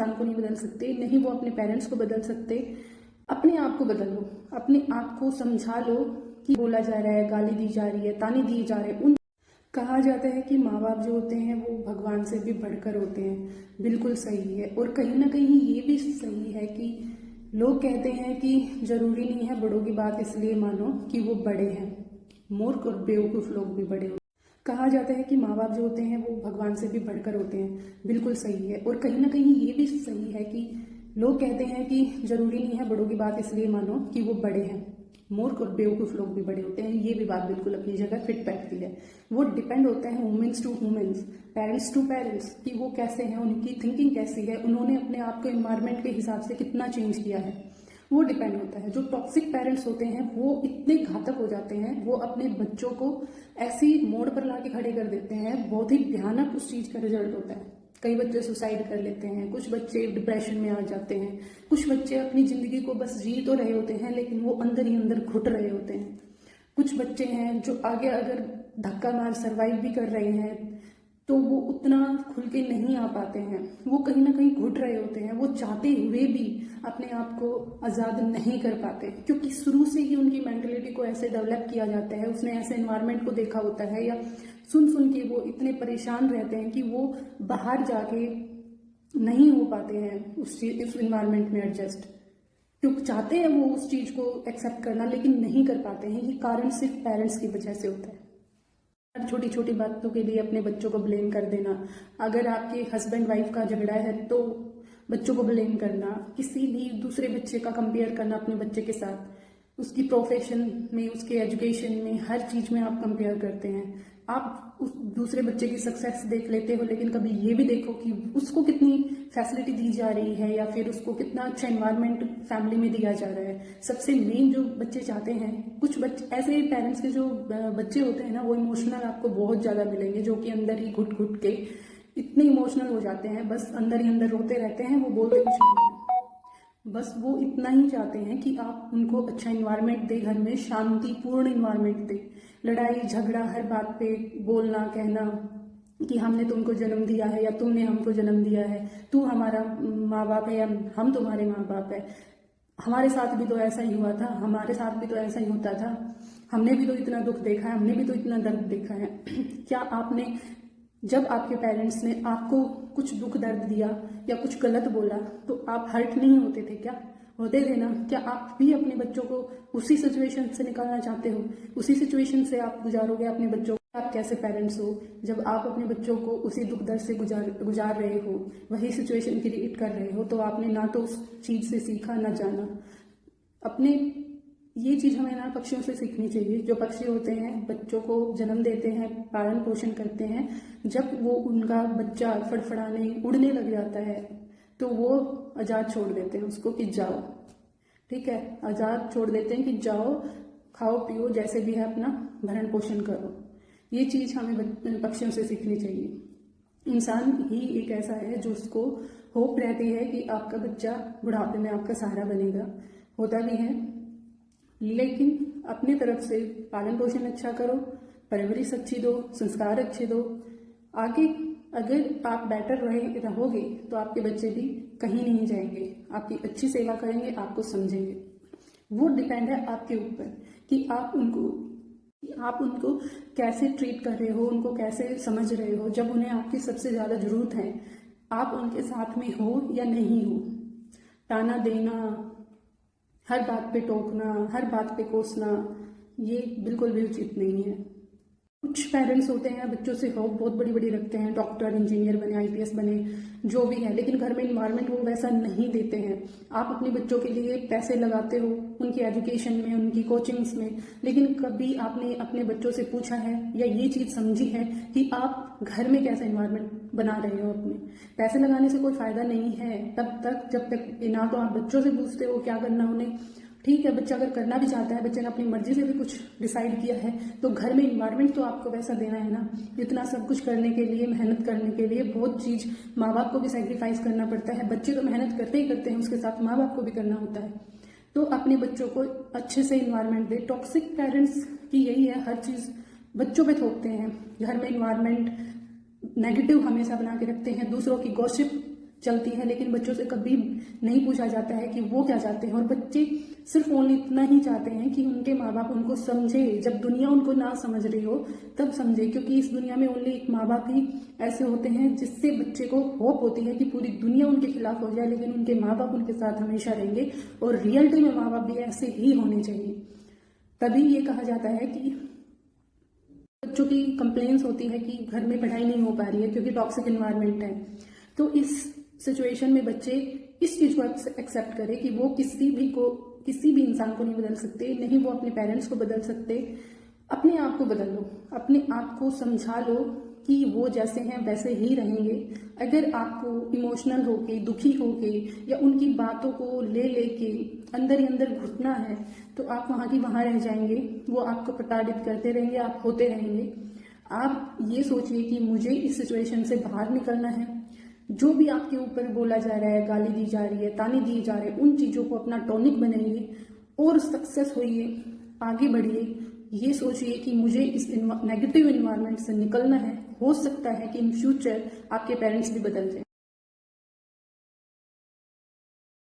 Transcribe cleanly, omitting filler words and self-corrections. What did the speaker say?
इंसान को नहीं बदल सकते, नहीं वो अपने पेरेंट्स को बदल सकते। अपने आप को बदल लो, अपने आप को समझा लो कि बोला जा रहा है, गाली दी जा रही है, ताने दिए जा रहे हैं। उन कहा जाता है कि माँ बाप जो होते हैं वो भगवान से भी बढ़कर होते हैं, बिल्कुल सही है। और कहीं ना कहीं ये भी सही है कि लोग कहते हैं कि जरूरी नहीं है बड़ों की बात इसलिए मानो कि वो बड़े हैं, मूर्ख और बेवकूफ लोग भी बड़े होते हैं। कहा जाता है कि माँ बाप जो होते हैं वो भगवान से भी बढ़कर होते हैं, बिल्कुल सही है। और कहीं ना कहीं ये भी सही है कि लोग कहते हैं कि जरूरी नहीं है बड़ों की बात इसलिए मानो कि वो बड़े हैं, मूर्ख और बेवकूफ लोग भी बड़े होते हैं। ये भी बात बिल्कुल अपनी जगह फिट बैठती है। वो डिपेंड होता है humans to humans, parents to parents, कि वो कैसे हैं, उनकी थिंकिंग कैसी है, उन्होंने अपने आप को इन्वायरमेंट के हिसाब से कितना चेंज किया है, वो डिपेंड होता है। जो टॉक्सिक पेरेंट्स होते हैं वो इतने घातक हो जाते हैं, वो अपने बच्चों को ऐसी मोड़ पर लाके खड़े कर देते हैं, बहुत ही भयानक उस चीज का रिजल्ट होता है। कई बच्चे सुसाइड कर लेते हैं, कुछ बच्चे डिप्रेशन में आ जाते हैं, कुछ बच्चे अपनी जिंदगी को बस जी तो रहे होते हैं लेकिन वो अंदर ही अंदर घुट रहे होते हैं। कुछ बच्चे हैं जो आगे अगर धक्का मार सर्वाइव भी कर रहे हैं तो वो उतना खुल के नहीं आ पाते हैं, वो कहीं ना कहीं घुट रहे होते हैं, वो चाहते हुए भी अपने आप को आज़ाद नहीं कर पाते, क्योंकि शुरू से ही उनकी मेंटलिटी को ऐसे डेवलप किया जाता है, उसने ऐसे एनवायरनमेंट को देखा होता है, या सुन सुन के वो इतने परेशान रहते हैं कि वो बाहर जाके नहीं हो पाते हैं उस इन्वायरमेंट में एडजस्ट। क्योंकि चाहते हैं वो उस चीज को एक्सेप्ट करना लेकिन नहीं कर पाते हैं। ये कारण सिर्फ पेरेंट्स की वजह से होता है। छोटी छोटी बातों के लिए अपने बच्चों को ब्लेम कर देना, अगर आपके हस्बैंड वाइफ का झगड़ा है तो बच्चों को ब्लेम करना, किसी भी दूसरे बच्चे का कंपेयर करना अपने बच्चे के साथ, उसकी प्रोफेशन में, उसके एजुकेशन में, हर चीज में आप कंपेयर करते हैं। आप उस दूसरे बच्चे की सक्सेस देख लेते हो लेकिन कभी ये भी देखो कि उसको कितनी फैसिलिटी दी जा रही है या फिर उसको कितना अच्छा एनवायरनमेंट फैमिली में दिया जा रहा है। सबसे मेन जो बच्चे चाहते हैं, कुछ बच्चे ऐसे पेरेंट्स के जो बच्चे होते हैं ना, वो इमोशनल आपको बहुत ज्यादा मिलेंगे, जो कि अंदर ही घुट घुट के इतने इमोशनल हो जाते हैं, बस अंदर ही अंदर रोते रहते हैं, वो बोलते कुछ नहीं है। बस वो इतना ही चाहते हैं कि आप उनको अच्छा इन्वायरमेंट दे, घर में शांतिपूर्ण इन्वायरमेंट दे। लड़ाई झगड़ा, हर बात पे बोलना कहना कि हमने तुमको जन्म दिया है या तुमने हमको जन्म दिया है, तू हमारा माँ बाप है या हम तुम्हारे माँ बाप है, हमारे साथ भी तो ऐसा ही हुआ था, हमारे साथ भी तो ऐसा ही होता था, हमने भी तो इतना दुख देखा है, हमने भी तो इतना दर्द देखा है। क्या आपने, जब आपके पेरेंट्स ने आपको कुछ दुख दर्द दिया या कुछ गलत बोला तो आप हर्ट नहीं होते थे क्या? होते थे ना। क्या आप भी अपने बच्चों को उसी सिचुएशन से निकालना चाहते हो? उसी सिचुएशन से आप गुजारोगे अपने बच्चों को? आप कैसे पेरेंट्स हो जब आप अपने बच्चों को उसी दुख दर्द से गुजार रहे हो, वही सिचुएशन क्रिएट कर रहे हो? तो आपने ना तो उस चीज से सीखा ना जाना। अपने ये चीज हमें ना पक्षियों से सीखनी चाहिए। जो पक्षी होते हैं बच्चों को जन्म देते हैं, पालन पोषण करते हैं, जब वो उनका बच्चा फड़फड़ाने उड़ने लग जाता है तो वो आजाद छोड़ देते हैं उसको कि जाओ, ठीक है, आजाद छोड़ देते हैं कि जाओ, खाओ पियो, जैसे भी है अपना भरण पोषण करो। ये चीज हमें पक्षियों से सीखनी चाहिए। इंसान ही एक ऐसा है जो उसको होप रहती है कि आपका बच्चा बुढ़ापे में आपका सहारा बनेगा, होता भी है, लेकिन अपनी तरफ से पालन पोषण अच्छा करो, परवरिश अच्छी दो, संस्कार अच्छे दो। आगे अगर आप बेटर रहोगे तो आपके बच्चे भी कहीं नहीं जाएंगे, आपकी अच्छी सेवा करेंगे, आपको समझेंगे। वो डिपेंड है आपके ऊपर कि आप उनको कैसे ट्रीट कर रहे हो, उनको कैसे समझ रहे हो। जब उन्हें आपकी सबसे ज्यादा जरूरत है, आप उनके साथ में हो या नहीं हो। ताना देना, हर बात पे टोकना, हर बात पे कोसना, ये बिल्कुल भी उचित नहीं है। कुछ पेरेंट्स होते हैं बच्चों से होप बहुत बड़ी बड़ी रखते हैं, डॉक्टर इंजीनियर बने, आईपीएस बने, जो भी है, लेकिन घर में इन्वायरमेंट वो वैसा नहीं देते हैं। आप अपने बच्चों के लिए पैसे लगाते हो उनकी एजुकेशन में, उनकी कोचिंग्स में, लेकिन कभी आपने अपने बच्चों से पूछा है या ये चीज समझी है कि आप घर में कैसा इन्वायरमेंट बना रहे हो अपने? पैसे लगाने से कोई फायदा नहीं है तब तक जब तक ना तो आप बच्चों से पूछते हो क्या करना उन्हें। ठीक है, बच्चा अगर करना भी चाहता है, बच्चे ने अपनी मर्जी से भी कुछ डिसाइड किया है, तो घर में इन्वायरमेंट तो आपको वैसा देना है ना। इतना सब कुछ करने के लिए, मेहनत करने के लिए बहुत चीज माँ बाप को भी सैक्रिफाइस करना पड़ता है। बच्चे तो मेहनत करते ही करते हैं, उसके साथ माँ बाप को भी करना होता है। तो अपने बच्चों को अच्छे से इन्वायरमेंट दे। टॉक्सिक पेरेंट्स की यही है, हर चीज बच्चों पे थोपते हैं, घर में इन्वायरमेंट नेगेटिव हमेशा बना के रखते हैं, दूसरों की गॉसिप चलती है, लेकिन बच्चों से कभी नहीं पूछा जाता है कि वो क्या चाहते हैं। और बच्चे सिर्फ ओनली इतना ही चाहते हैं कि उनके माँ बाप उनको समझे, जब दुनिया उनको ना समझ रही हो तब समझे, क्योंकि इस दुनिया में ओनली एक माँ बाप ही ऐसे होते हैं जिससे बच्चे को होप होती है कि पूरी दुनिया उनके खिलाफ हो जाए, लेकिन उनके माँ बाप उनके साथ हमेशा रहेंगे। और रियलिटी में माँ बाप भी ऐसे ही होने चाहिए। तभी ये कहा जाता है कि बच्चों की कंप्लेंट्स होती है कि घर में पढ़ाई नहीं हो पा रही है क्योंकि टॉक्सिक एनवायरनमेंट है। तो इस सिचुएशन में बच्चे इस चीज को एक्सेप्ट करें कि वो किसी भी इंसान को नहीं बदल सकते, नहीं वो अपने पेरेंट्स को बदल सकते। अपने आप को बदल लो, अपने आप को समझा लो कि वो जैसे हैं वैसे ही रहेंगे। अगर आपको इमोशनल होके, दुखी होके या उनकी बातों को लेके अंदर ही अंदर घुटना है तो आप वहां की वहां रह जाएंगे। वो आपको प्रताड़ित करते रहेंगे, आप होते रहेंगे। आप ये सोचिए कि मुझे इस सिचुएशन से बाहर निकलना है। जो भी आपके ऊपर बोला जा रहा है, गाली दी जा रही है, ताने दिए जा रहे हैं, उन चीजों को अपना टॉनिक बनाइए और सक्सेस होइए, आगे बढ़िए। ये सोचिए कि मुझे इस नेगेटिव एनवायरनमेंट से निकलना है। हो सकता है कि इन फ्यूचर आपके पेरेंट्स भी बदल जाए।